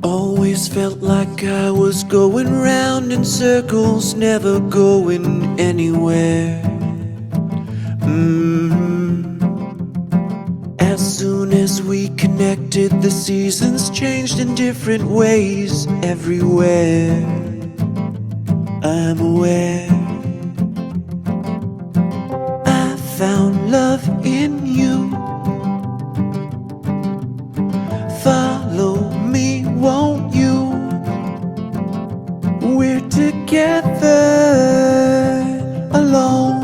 Always felt like I was going round in circles, never going anywhere. As soon as we connected, the seasons changed in different ways everywhere. I'm aware I found love in you. Follow me, won't you? We're together alone.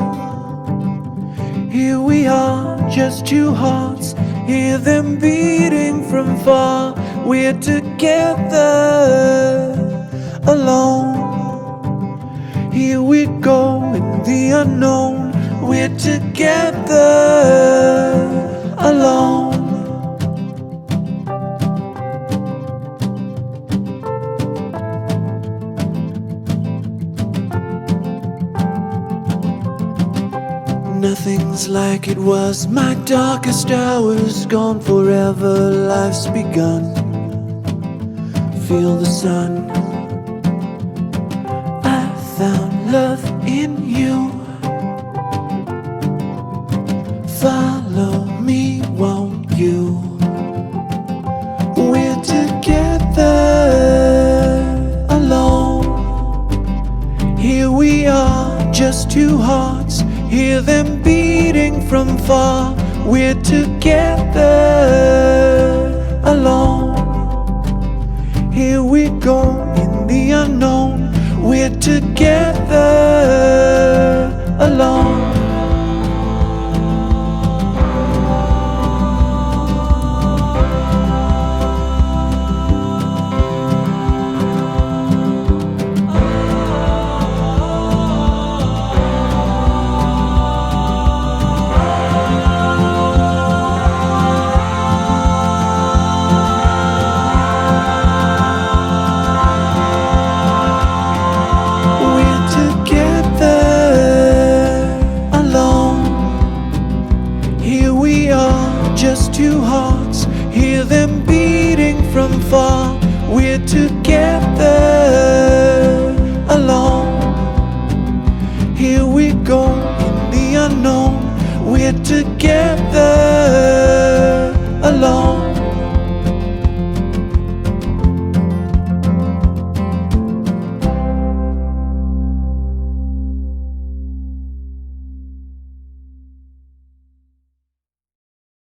Here we are, just two hearts, hear them beating from far. We're together alone. Here we go in the unknown. We're together alone. Nothing's like it was, my darkest hours gone forever, life's begun. Feel the sun, I found love in you. Follow me, won't you? We're together alone. Here we are, just two hearts, hear them beating from far. We're together alone. Here we go in the unknown. We're together